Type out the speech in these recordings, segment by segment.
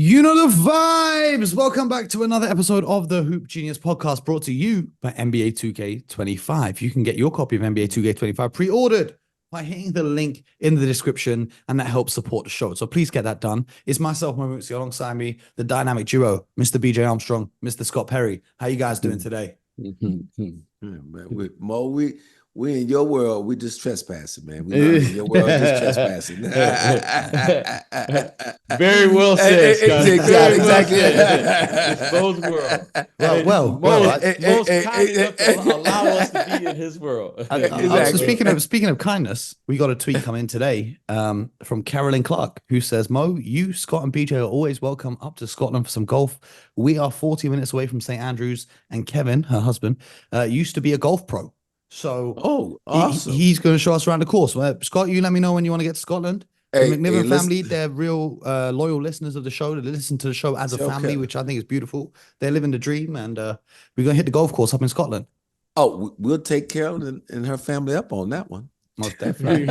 You know the vibes. Welcome back to another episode of the Hoop Genius podcast brought to you by NBA 2K25. You can get your copy of NBA 2K25 pre-ordered by hitting the link in the description, and that helps support the show. So please get that done. It's myself, Mooncey, alongside me, the dynamic duo, Mr. BJ Armstrong, Mr. Scott Perry. How you guys doing today? Man, we in your world, we just trespassing, man. We not in your world, just trespassing. Very well said, Scott. Exactly. It's both worlds. Most kind enough to allow us to be in his world. Exactly. So speaking of kindness, we got a tweet come in today from Carolyn Clark, who says, Mo, you, Scott, and BJ are always welcome up to Scotland for some golf. We are 40 minutes away from St. Andrews, and Kevin, her husband, used to be a golf pro. So awesome. He's going to show us around the course. Scott, you let me know when you want to get to Scotland. The McNiven family, they're real loyal listeners of the show. They listen to the show as a family, which I think is beautiful. They're living the dream, and we're going to hit the golf course up in Scotland. Oh, we'll take Carolyn and her family up on that one. Most definitely.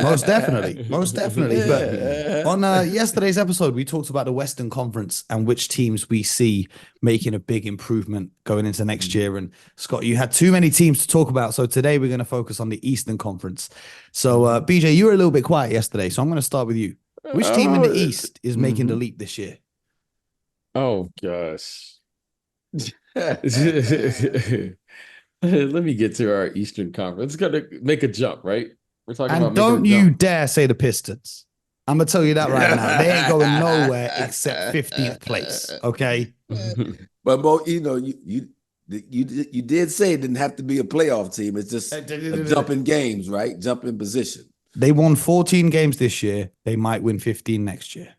Most definitely. But on yesterday's episode, we talked about the Western Conference and which teams we see making a big improvement going into next year. And Scott, you had too many teams to talk about. So today we're going to focus on the Eastern Conference. So BJ, you were a little bit quiet yesterday. So I'm going to start with you. Which team in the East is making the leap this year? Oh, gosh. Let me get to our Eastern Conference. It's got to make a jump, right? We're talking about. And don't you dare say the Pistons. I'm gonna tell you that right now. They ain't going nowhere except 15th place. Okay. But Mo, you know, you did say it didn't have to be a playoff team. It's just a jump in games, right? Jump in position. They won 14 games this year. They might win 15 next year.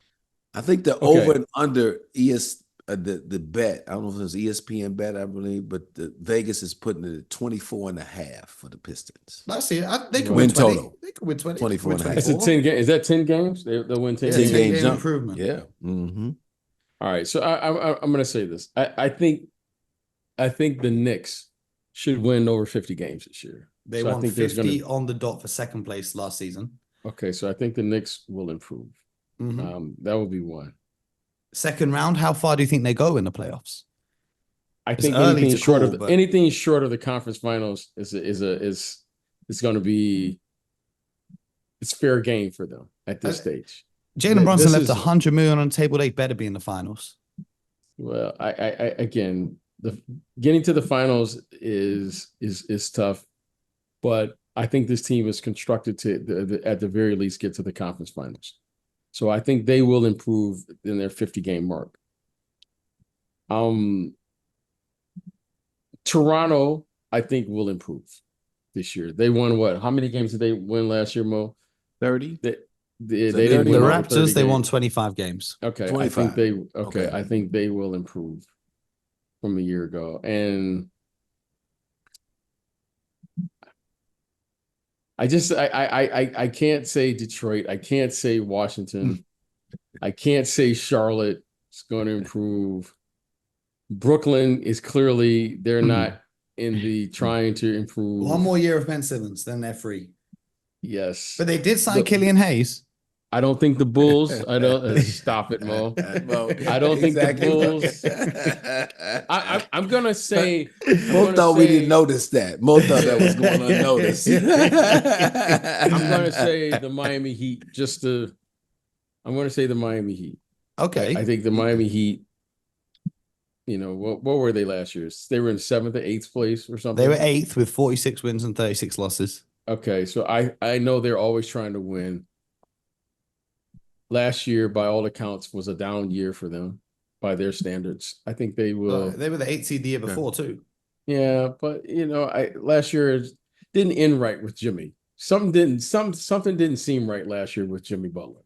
I think the over and under the bet, I don't know if it was ESPN bet, I believe, but the Vegas is putting it at 24.5 for the Pistons. That's it. They can win 20. total. They can win 20. 24.5. It's a 10 game. Is that 10 games? They'll win 10 games. 10 game jump. Improvement. Yeah. Mm-hmm. All right. So I'm going to say this. I think the Knicks should win over 50 games this year. They won 50 on the dot for second place last season. Okay. So I think the Knicks will improve. Mm-hmm. That would be one. Second round, how far do you think they go in the playoffs? I think anything short of the conference finals is going to be it's fair game for them at this stage. Jalen Brunson left $100 million on the table. They better be in the finals. Well, I again, getting to the finals is tough, but I think this team is constructed to at the very least get to the conference finals. So I think they will improve in their 50-game mark. Toronto, I think, will improve this year. They won what? How many games did they win last year, Mo? 30. They didn't win the Raptors. They won 25 games. Okay, 25. I think they will improve from a year ago, and I can't say Detroit. I can't say Washington. I can't say Charlotte is going to improve. Brooklyn is clearly they're not in the trying to improve. One more year of Ben Simmons, then they're free. Yes, but they did sign Killian Hayes. I don't think the Bulls. I don't stop it, Mo. I don't think the Bulls. I'm gonna say. Mo thought we didn't notice that. Mo thought that was going unnoticed. I'm gonna say the Miami Heat. I'm gonna say the Miami Heat. Okay. I think the Miami Heat. You know what were they last year? They were in 7th or 8th place or something. They were 8th with 46 wins and 36 losses. Okay, so I know they're always trying to win. Last year, by all accounts, was a down year for them by their standards. I think they will. They were the 8th seed the year before too. Yeah, but last year didn't end right with Jimmy. Something didn't seem right last year with Jimmy Butler.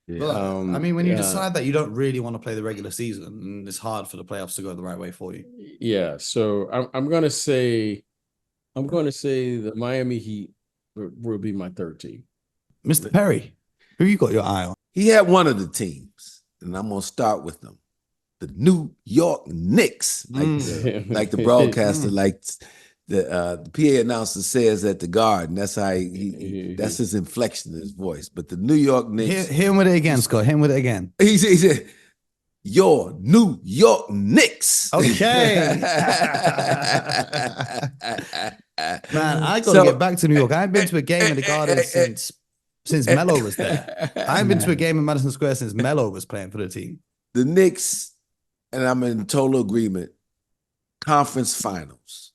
Yeah. Well, when you decide that you don't really want to play the regular season, and it's hard for the playoffs to go the right way for you. Yeah, so I'm gonna say the Miami Heat will be my third team. Mr. Perry, who you got your eye on? He had one of the teams, and I'm gonna start with them. The New York Knicks, like the broadcaster, like the PA announcer says at the Garden. That's how that's his inflection in his voice. But the New York Knicks. Hit him with it again, Scott. Hit him with it again. He said, your New York Knicks. Okay. Man, I got to So- get back to New York. I haven't been to a game in the Garden since Melo was there. I haven't been to a game in Madison Square since Melo was playing for the team. The Knicks, and I'm in total agreement, conference finals.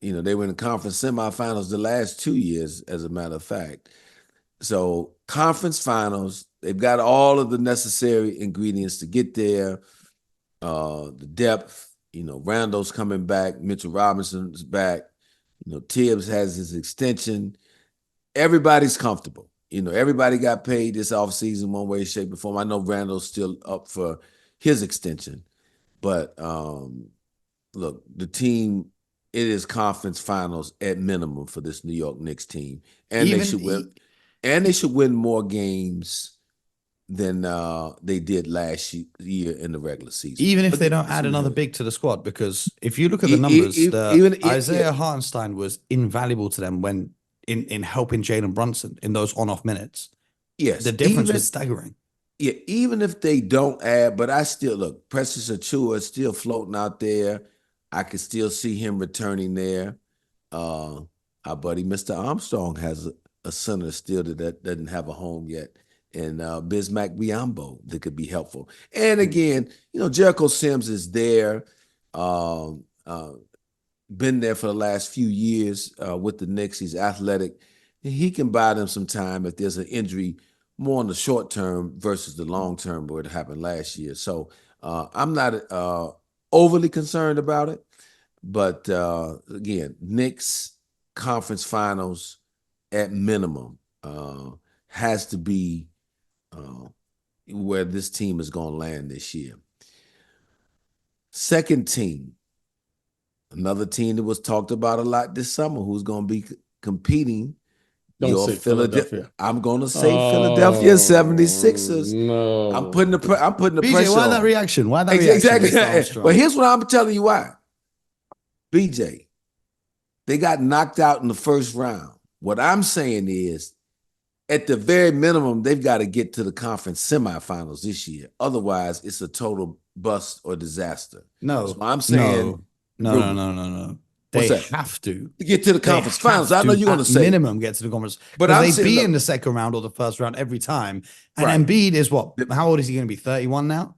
You know, they were in the conference semifinals the last 2 years, as a matter of fact. So conference finals, they've got all of the necessary ingredients to get there. The depth, you know, Randall's coming back, Mitchell Robinson's back, you know, Tibbs has his extension. Everybody's comfortable. You know, everybody got paid this offseason one way, shape, or form. I know Randall's still up for his extension, but look, the team, it is conference finals at minimum for this New York Knicks team, and they should win. And they should win more games than they did last year in the regular season. Even if they don't add another big to the squad, because if you look at the numbers, Isaiah Hartenstein was invaluable to them when in helping Jalen Brunson in those on-off minutes. Yes, the difference was staggering. Yeah, even if they don't add, but I still look, Precious Achiuwa is still floating out there. I can still see him returning there. Our buddy Mr. Armstrong has a center still that doesn't have a home yet, and Bismack Biyombo that could be helpful. And again, you know, Jericho Sims is there, been there for the last few years with the Knicks. He's athletic. He can buy them some time if there's an injury more in the short term versus the long term where it happened last year. So I'm not overly concerned about it. But again, Knicks conference finals at minimum has to be where this team is going to land this year. Second team, another team that was talked about a lot this summer, who's going to be competing. Don't say Philadelphia. I'm going to say Philadelphia 76ers. No, I'm putting the BJ, pressure. why on. that reaction? Why that Exactly. reaction? But here's what I'm telling you why. BJ, they got knocked out in the first round. What I'm saying is, at the very minimum, they've got to get to the conference semifinals this year. Otherwise, it's a total bust or disaster. No, so I'm saying no. They have to get to the conference finals. I know you're going to say minimum get to the conference, but they be in the second round or the first round every time. And Embiid is what? How old is he going to be? 31 now.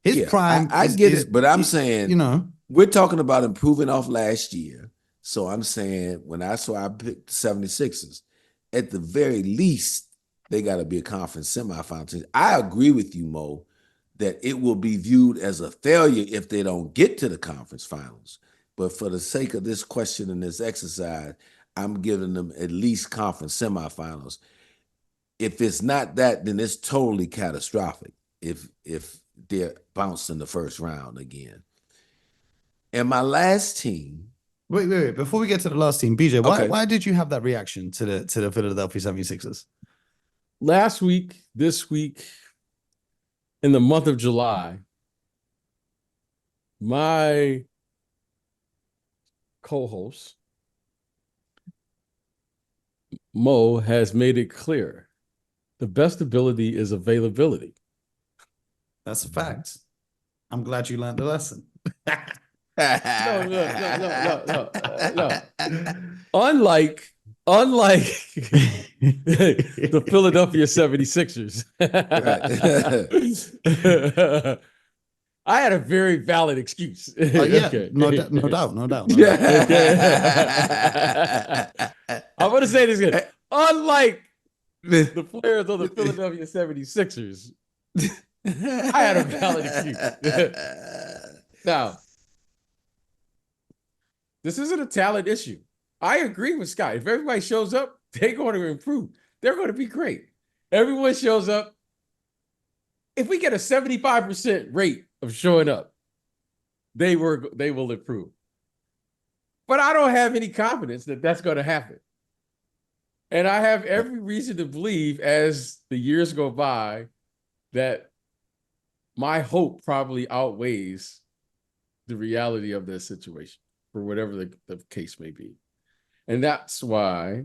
His prime. I get it, but I'm saying, you know, we're talking about improving off last year. So I'm saying I picked the 76ers. At the very least, they got to be a conference semifinal team. I agree with you, Mo, that it will be viewed as a failure if they don't get to the conference finals. But for the sake of this question and this exercise, I'm giving them at least conference semifinals. If it's not that, then it's totally catastrophic if they're bounced in the first round again. And my last team. Wait. Before we get to the last team, BJ, why did you have that reaction to the Philadelphia 76ers? Last week, this week, in the month of July, my co-host Mo has made it clear the best ability is availability. That's a fact. I'm glad you learned the lesson. No. Unlike the Philadelphia 76ers. I had a very valid excuse. Okay. No doubt. I'm going to say this again. Unlike the players of the Philadelphia 76ers, I had a valid excuse. Now, this isn't a talent issue. I agree with Scott. If everybody shows up, they're going to improve. They're going to be great. Everyone shows up. If we get a 75% rate of showing up, they will improve. But I don't have any confidence that that's going to happen. And I have every reason to believe as the years go by that my hope probably outweighs the reality of this situation for whatever the case may be. And that's why,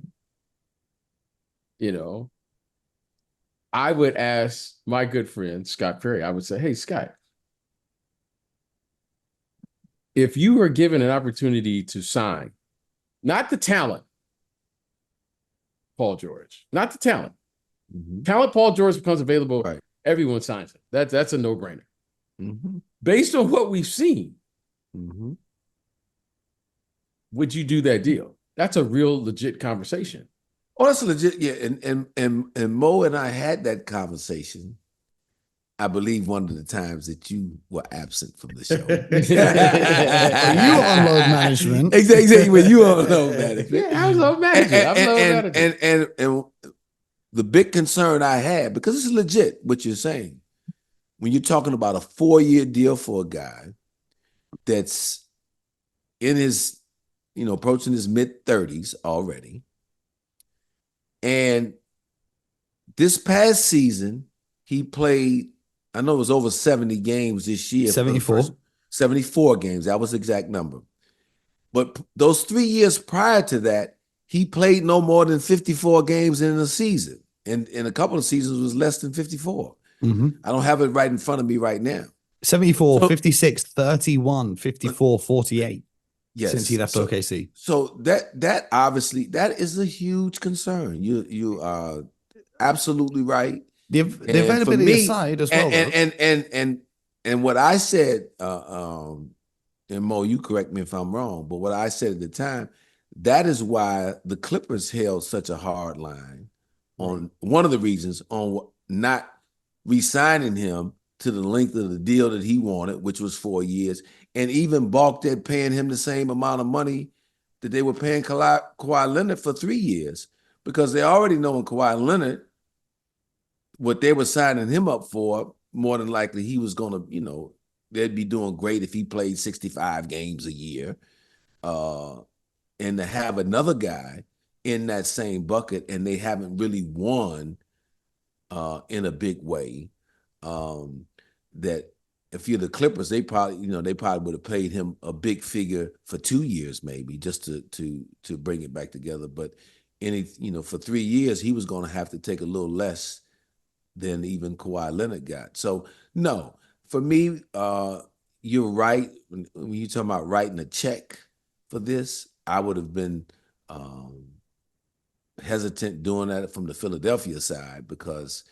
I would ask my good friend, Scott Perry, I would say, hey, Scott, if you were given an opportunity to sign, not the talent, Paul George, not the talent. Talent Paul George becomes available, Right. everyone signs it. That's a no-brainer. Mm-hmm. Based on what we've seen, Mm-hmm. would you do that deal? That's a real legit conversation. Oh, that's legit. Yeah, and Mo and I had that conversation. I believe one of the times that you were absent from the show. You were on load management. Exactly. When you were on load management. Yeah, I was load management. I'm load management. And the big concern I had, because it's legit what you're saying, when you're talking about a 4-year deal for a guy that's in his, approaching his mid-30s already, and this past season, he played, I know it was over 70 games this year. 74. 74 games. That was the exact number. But those 3 years prior to that, he played no more than 54 games in a season. And in a couple of seasons was less than 54. Mm-hmm. I don't have it right in front of me right now. 74, 56, 31, 54, 48. Yes. Since he left OKC. So that obviously, that is a huge concern. You are absolutely right. The availability aside as well. And what I said, and Mo, you correct me if I'm wrong, but what I said at the time, that is why the Clippers held such a hard line on one of the reasons on not re-signing him to the length of the deal that he wanted, which was 4 years, and even balked at paying him the same amount of money that they were paying Kawhi Leonard for 3 years, because they already know in Kawhi Leonard what they were signing him up for, more than likely he was going to, they'd be doing great if he played 65 games a year. And to have another guy in that same bucket, and they haven't really won in a big way, that if you're the Clippers, they probably would have paid him a big figure for 2 years, maybe, just to bring it back together. But for 3 years, he was going to have to take a little less than even Kawhi Leonard got. So no, for me, you're right. When you're talking about writing a check for this, I would have been hesitant doing that from the Philadelphia side, because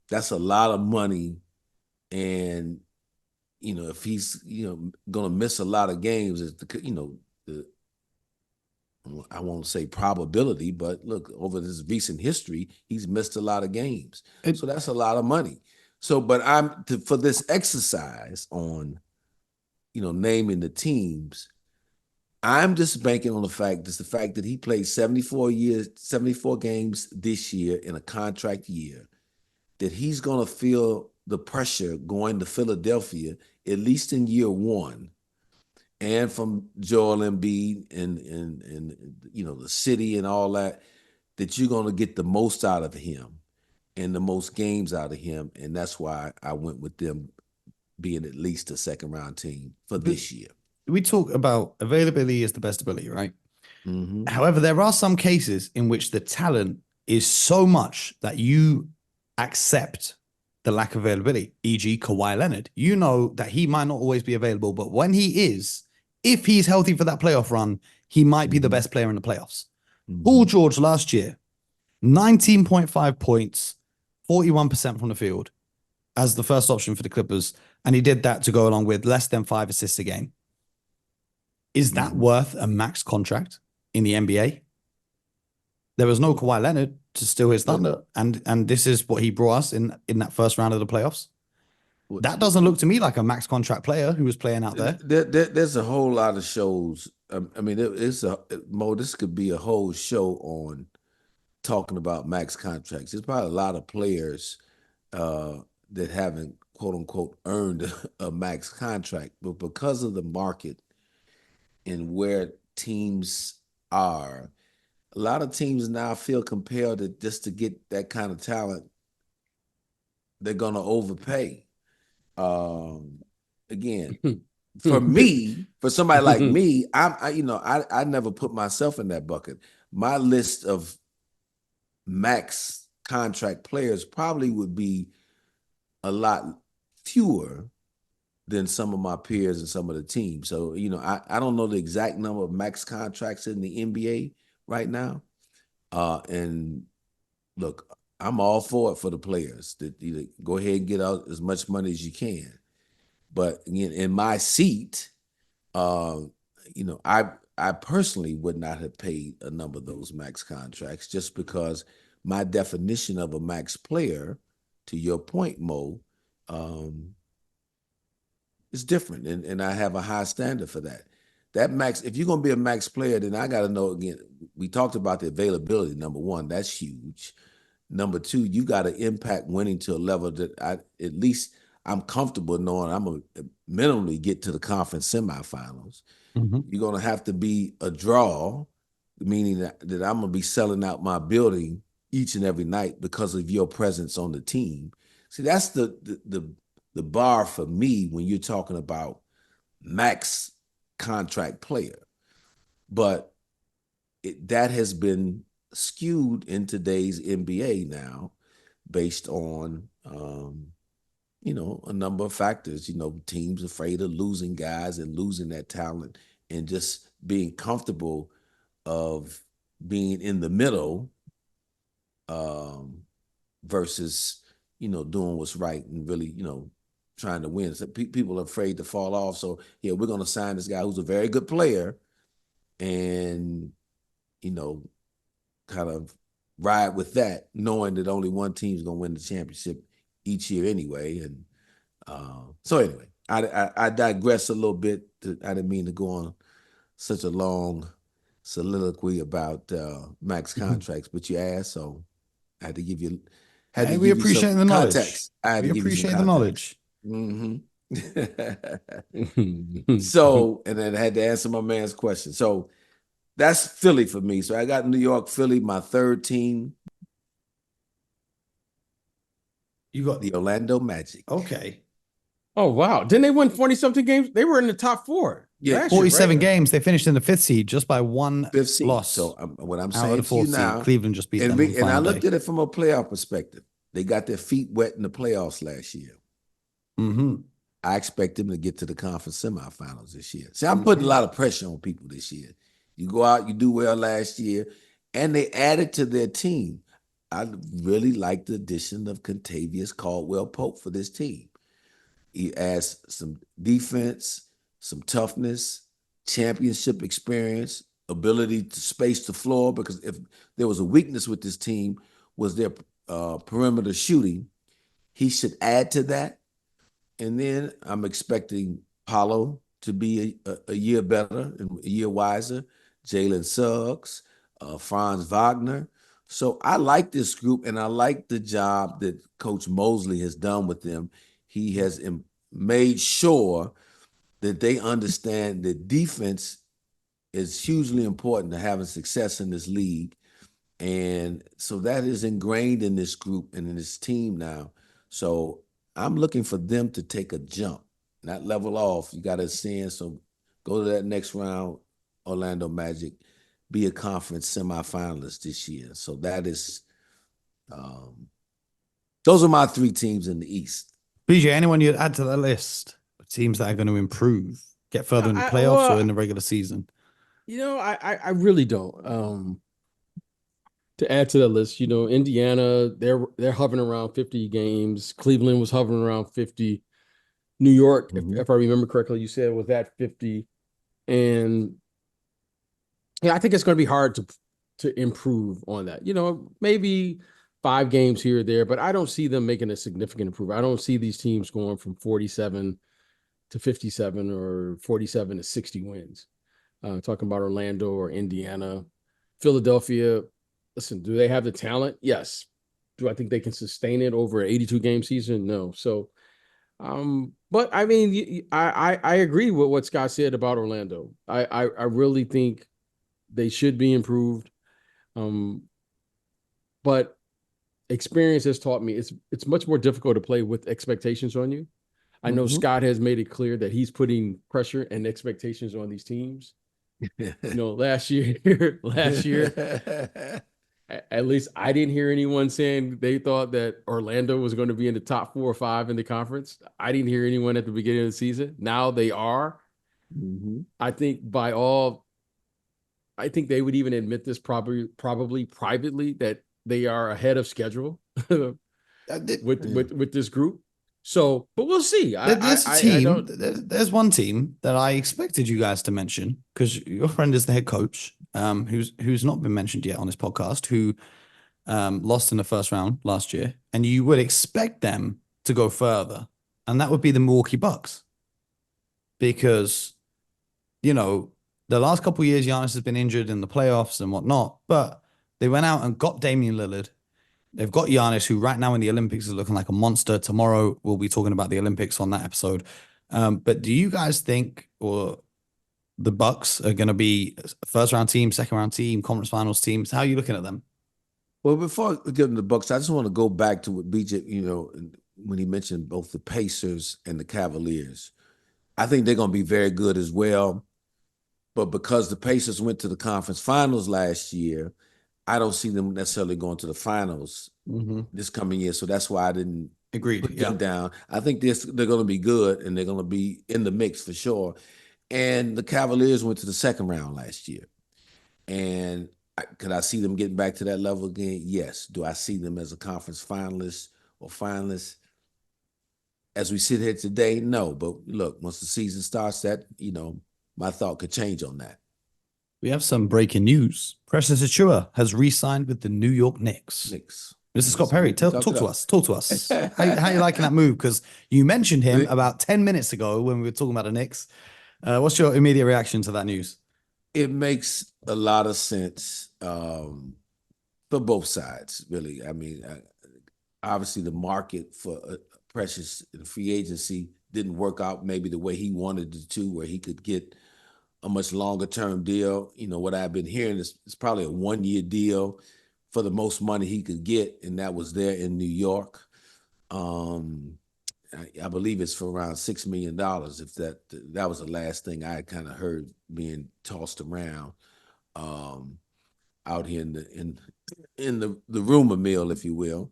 that's a lot of money. And, if he's, going to miss a lot of games, I won't say probability, but look, over this recent history, he's missed a lot of games. So that's a lot of money. So, but for this exercise on, naming the teams, I'm just banking on the fact that he played 74 games this year in a contract year, that he's going to feel the pressure going to Philadelphia, at least in year one, and from Joel Embiid and the city and all that you're going to get the most out of him and the most games out of him. And that's why I went with them being at least a second round team for this year. We talk about availability is the best ability, right? Mm-hmm. However, there are some cases in which the talent is so much that you accept the lack of availability, e.g. Kawhi Leonard. You know that he might not always be available, but when he is, if he's healthy for that playoff run, he might be the best player in the playoffs. Mm-hmm. Paul George last year, 19.5 points, 41% from the field as the first option for the Clippers. And he did that to go along with less than 5 assists a game. Is that worth a max contract in the NBA? There was no Kawhi Leonard to steal his thunder. And this is what he brought us in that first round of the playoffs. That doesn't look to me like a max contract player who was playing out there. There's a whole lot of shows. I mean, this could be a whole show on talking about max contracts. There's probably a lot of players that haven't, quote unquote, earned a max contract, but because of the market and where teams are, a lot of teams now feel compelled to, just to get that kind of talent, they're going to overpay. Again, for me, for somebody like me, I never put myself in that bucket. My list of max contract players probably would be a lot fewer than some of my peers and some of the teams. So, I don't know the exact number of max contracts in the NBA right now. And look, I'm all for it for the players that go ahead and get out as much money as you can. But again, in my seat, I personally would not have paid a number of those max contracts just because my definition of a max player, to your point, Mo, is different, and I have a high standard for that. That max, if you're gonna be a max player, then I got to know again. We talked about the availability. Number one, that's huge. Number two, you got to impact winning to a level that at least I'm comfortable knowing I'm gonna minimally get to the conference semifinals. Mm-hmm. You're gonna have to be a draw, meaning that I'm gonna be selling out my building each and every night because of your presence on the team. See, that's the bar for me when you're talking about max contract player. But that has been skewed in today's NBA now based on a number of factors. Teams afraid of losing guys and losing that talent and just being comfortable of being in the middle versus doing what's right and really trying to win. So people are afraid to fall off. So yeah, we're going to sign this guy who's a very good player and kind of ride with that, knowing that only one team's going to win the championship each year anyway. And so anyway, I digress a little bit. I didn't mean to go on such a long soliloquy about max contracts, but you asked, so I had to give you. We appreciate the knowledge. Context. We appreciate the knowledge. Mm-hmm. So, and then I had to answer my man's question. So that's Philly for me. So I got New York, Philly, my third team. You got the Orlando Magic. Okay. Oh, wow. Didn't they win 40-something games? They were in the top 4. Yeah, 47 games. They finished in the 5th seed just by one loss. So what I'm Out saying of the to you 4th now, seed, Cleveland just beat them. And I looked at it from a playoff perspective. They got their feet wet in the playoffs last year. Mm-hmm. I expect them to get to the conference semifinals this year. See, I'm putting a lot of pressure on people this year. You go out, you do well last year, and they added to their team. I really like the addition of Contavious Caldwell-Pope for this team. He adds some defense, some toughness, championship experience, ability to space the floor, because if there was a weakness with this team was their perimeter shooting, he should add to that. And then I'm expecting Paolo to be a year better and a year wiser, Jalen Suggs, Franz Wagner. So I like this group, and I like the job that Coach Mosley has done with them. He has made sure that they understand that defense is hugely important to having success in this league. And so that is ingrained in this group and in this team now. So I'm looking for them to take a jump, not level off. You got to ascend. So go to that next round, Orlando Magic, be a conference semifinalist this year. So that is, those are my 3 teams in the East. BJ, anyone you'd add to the list of teams that are going to improve, get further in the playoffs or in the regular season? I really don't. To add to that list, Indiana, they're hovering around 50 games. Cleveland was hovering around 50. New York, if I remember correctly, you said was at 50. And I think it's going to be hard to improve on that. Maybe 5 games here or there, but I don't see them making a significant improvement. I don't see these teams going from 47 to 57 or 47 to 60 wins. Talking about Orlando or Indiana, Philadelphia. Listen, do they have the talent? Yes. Do I think they can sustain it over an 82-game season? No. So, but I mean, I agree with what Scott said about Orlando. I really think they should be improved. But experience has taught me it's much more difficult to play with expectations on you. I know Scott has made it clear that he's putting pressure and expectations on these teams. Last year, At least I didn't hear anyone saying they thought that Orlando was going to be in the top 4 or 5 in the conference. I didn't hear anyone at the beginning of the season. Now they are. Mm-hmm. I think I think they would even admit this probably privately that they are ahead of schedule with this group. So, but we'll see. There's a I team. don't. There's one team that I expected you guys to mention because your friend is the head coach, who's not been mentioned yet on this podcast, who lost in the first round last year, and you would expect them to go further, and that would be the Milwaukee Bucks, because the last couple of years Giannis has been injured in the playoffs and whatnot, but they went out and got Damian Lillard. They've got Giannis, who right now in the Olympics is looking like a monster. Tomorrow we'll be talking about the Olympics on that episode. But do you guys think, or the Bucks are going to be a first round team, second round team, conference finals teams? How are you looking at them? Well, before we get into the Bucks, I just want to go back to what BJ, when he mentioned both the Pacers and the Cavaliers. I think they're going to be very good as well. But because the Pacers went to the conference finals last year, I don't see them necessarily going to the finals this coming year. So that's why I didn't put them down. I think they're going to be good, and they're going to be in the mix for sure. And the Cavaliers went to the second round last year. And could I see them getting back to that level again? Yes. Do I see them as a conference finalist or finalist? As we sit here today, no. But look, once the season starts, my thought could change on that. We have some breaking news. Precious Achiuwa has re-signed with the New York Knicks. Mr. Scott Perry, talk to us. Talk to us. How you liking that move? Because you mentioned him about 10 minutes ago when we were talking about the Knicks. What's your immediate reaction to that news? It makes a lot of sense for both sides, really. I mean, obviously the market for Precious in free agency didn't work out maybe the way he wanted it to, where he could get a much longer term deal. What I've been hearing is it's probably a 1-year deal for the most money he could get, and that was there in New York. I believe it's for around $6 million. If that was the last thing I kind of heard being tossed around out here in the rumor mill, if you will.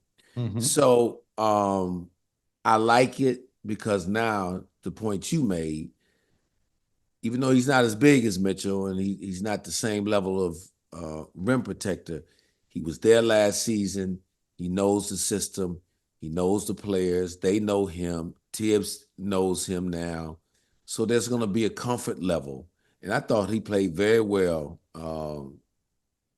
So I like it because now the point you made, even though he's not as big as Mitchell and he's not the same level of rim protector, he was there last season. He knows the system. He knows the players. They know him. Tibbs knows him now. So there's going to be a comfort level. And I thought he played very well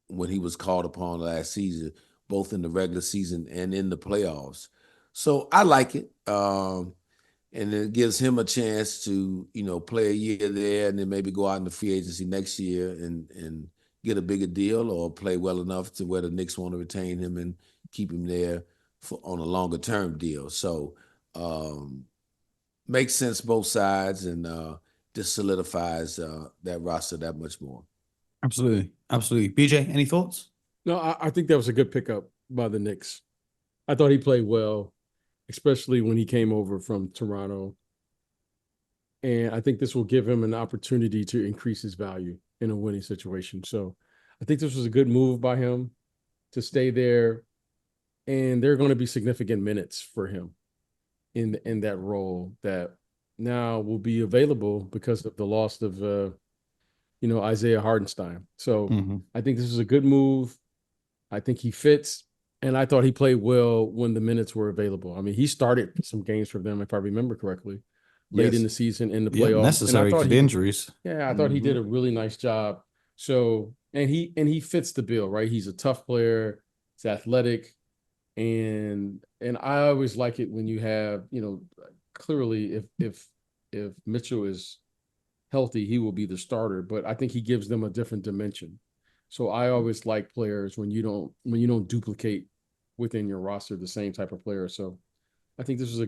when he was called upon last season, both in the regular season and in the playoffs. So I like it. And it gives him a chance to, play a year there and then maybe go out in the free agency next year and get a bigger deal or play well enough to where the Knicks want to retain him and keep him there on a longer term deal. So makes sense both sides, and just solidifies that roster that much more. Absolutely. BJ, any thoughts? No, I think that was a good pickup by the Knicks. I thought he played well, especially when he came over from Toronto. And I think this will give him an opportunity to increase his value in a winning situation. So I think this was a good move by him to stay there. And there are going to be significant minutes for him in that role that now will be available because of the loss of, Isaiah Hardenstein. So I think this is a good move. I think he fits. And I thought he played well when the minutes were available. I mean, he started some games for them, if I remember correctly, late in the season in the playoffs. Necessary for the injuries. Yeah, I thought he did a really nice job. So, and he fits the bill, right? He's a tough player. He's athletic. And I always like it when you have, clearly if Mitchell is healthy, he will be the starter. But I think he gives them a different dimension. So I always like players when you don't duplicate within your roster the same type of player. So I think this was a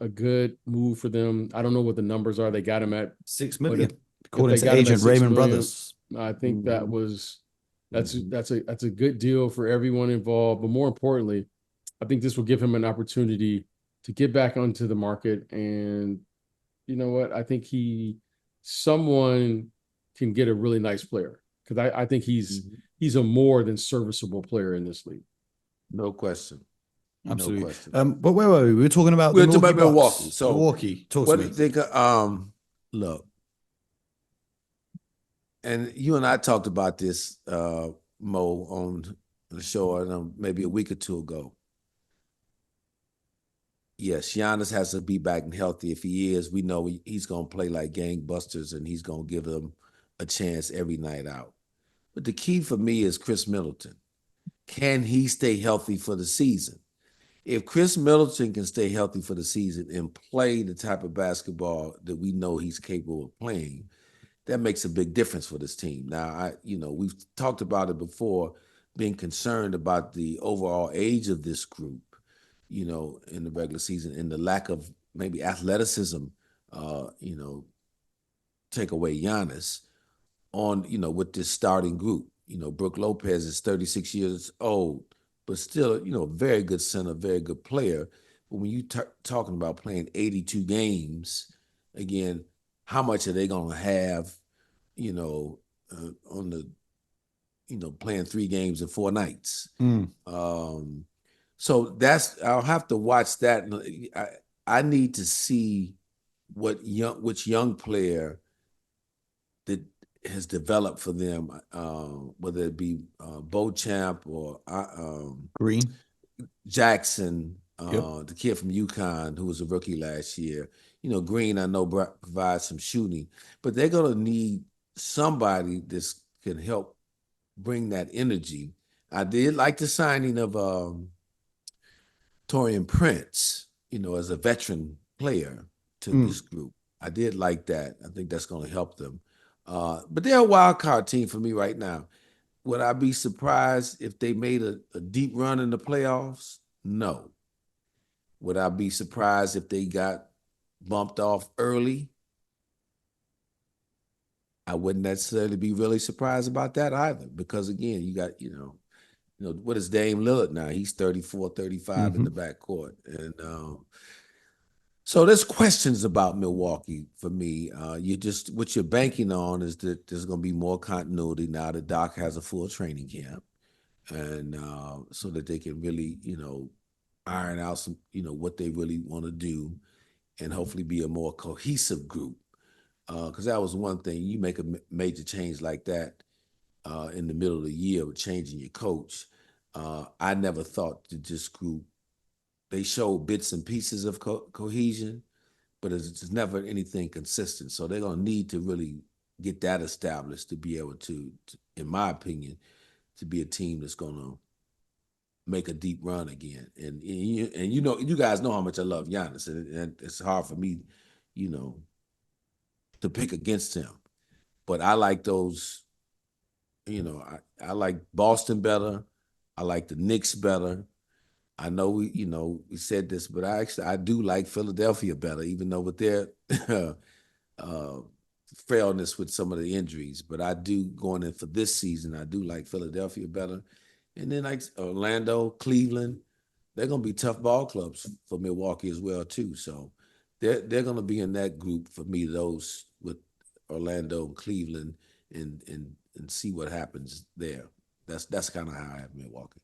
good move for them. I don't know what the numbers are. They got him at $6 million, according to agent Raymond Brothers. I think that's a good deal for everyone involved. But more importantly, I think this will give him an opportunity to get back onto the market. And you know what? I think someone can get a really nice player. Because I think he's he's a more than serviceable player in this league. No question. Absolutely. No question. But where were we? We were talking about We're the talking Milwaukee about Bucks. Milwaukee. So Milwaukee, talk to what me. do you think look, and you and I talked about this, Mo, on the show maybe a week or two ago. Yes, Giannis has to be back and healthy. If he is, we know he's going to play like gangbusters, and he's going to give them a chance every night out. But the key for me is Chris Middleton. Can he stay healthy for the season? If Chris Middleton can stay healthy for the season and play the type of basketball that we know he's capable of playing, that makes a big difference for this team. Now, we've talked about it before, being concerned about the overall age of this group, in the regular season, and the lack of maybe athleticism, take away Giannis on, with this starting group. Brook Lopez is 36 years old, but still, a very good center, very good player. But when you talking about playing 82 games, again, how much are they going to have, on the, playing 3 games in 4 nights? So I'll have to watch that. I need to see which young player that has developed for them, whether it be Beauchamp or Green, Jackson, the kid from UConn who was a rookie last year. Green, I know, provides some shooting, but they're going to need somebody that can help bring that energy. I did like the signing of Taurean Prince, as a veteran player to this group. I did like that. I think that's going to help them. But they're a wild card team for me right now. Would I be surprised if they made a deep run in the playoffs? No. Would I be surprised if they got bumped off early? I wouldn't necessarily be really surprised about that either, because again, you got, what is Dame Lillard now? He's 34, 35 in the backcourt. And so there's questions about Milwaukee for me. What you're banking on is that there's going to be more continuity now that Doc has a full training camp, and so that they can really, iron out some, what they really want to do, and hopefully be a more cohesive group. Because that was one thing, you make a major change like that in the middle of the year with changing your coach. I never thought that this group, they showed bits and pieces of cohesion, but it's never anything consistent. So they're going to need to really get that established to be able to, in my opinion, to be a team that's going to make a deep run again. And you guys know how much I love Giannis, and it's hard for me, to pick against him. But I like those, I like Boston better. I like the Knicks better. I know we said this, but I do like Philadelphia better, even though with their frailness with some of the injuries. But I do, going in for this season, I do like Philadelphia better. And then like Orlando, Cleveland, they're going to be tough ball clubs for Milwaukee as well too. So they're going to be in that group for me, those with Orlando and Cleveland, and see what happens there. That's kind of how I have Milwaukee.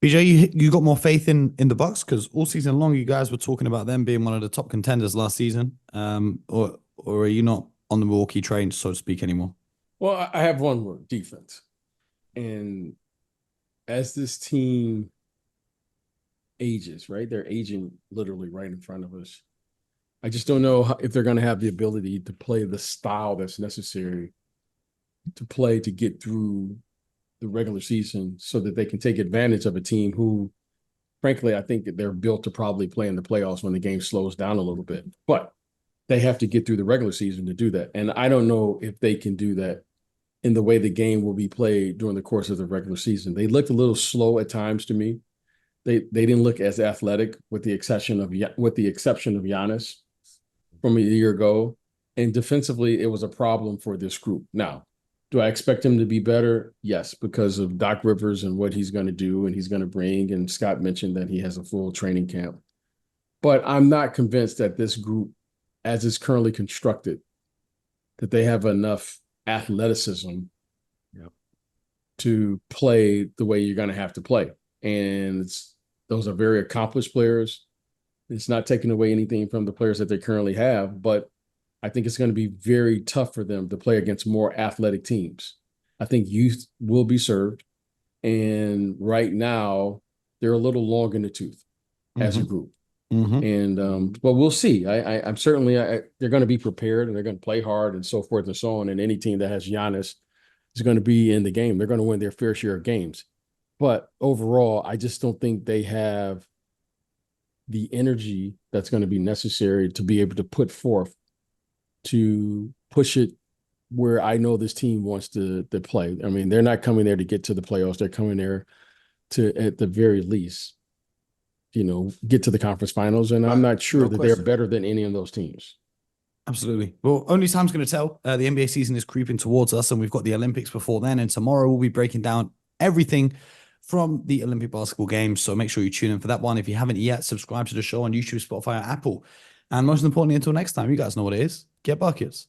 BJ, you got more faith in the Bucks, because all season long you guys were talking about them being one of the top contenders last season, or are you not on the Milwaukee train, so to speak, anymore? Well, I have one word: defense. And as this team ages, right? They're aging literally right in front of us. I just don't know if they're going to have the ability to play the style that's necessary to play to get through the regular season, so that they can take advantage of a team who, frankly, I think that they're built to probably play in the playoffs when the game slows down a little bit. But they have to get through the regular season to do that. And I don't know if they can do that in the way the game will be played during the course of the regular season. They looked a little slow at times to me. They didn't look as athletic, with the exception of Giannis from a year ago. And defensively, it was a problem for this group. Now, do I expect him to be better? Yes, because of Doc Rivers and what he's going to do and he's going to bring. And Scott mentioned that he has a full training camp. But I'm not convinced that this group, as it's currently constructed, that they have enough athleticism to play the way you're going to have to play. And those are very accomplished players. It's not taking away anything from the players that they currently have, but I think it's going to be very tough for them to play against more athletic teams. I think youth will be served. And right now, they're a little long in the tooth as a group. And but we'll see. I'm certainly they're going to be prepared and they're going to play hard and so forth and so on. And any team that has Giannis is going to be in the game. They're going to win their fair share of games. But overall, I just don't think they have the energy that's going to be necessary to be able to put forth to push it where I know this team wants to play. I mean, they're not coming there to get to the playoffs. They're coming there to, at the very least, get to the conference finals. And I'm not sure that they're better than any of those teams. Absolutely. Well, only time's going to tell. The NBA season is creeping towards us, and we've got the Olympics before then. And tomorrow we'll be breaking down everything from the Olympic basketball games. So make sure you tune in for that one. If you haven't yet, subscribe to the show on YouTube, Spotify, or Apple. And most importantly, until next time, you guys know what it is. Get buckets.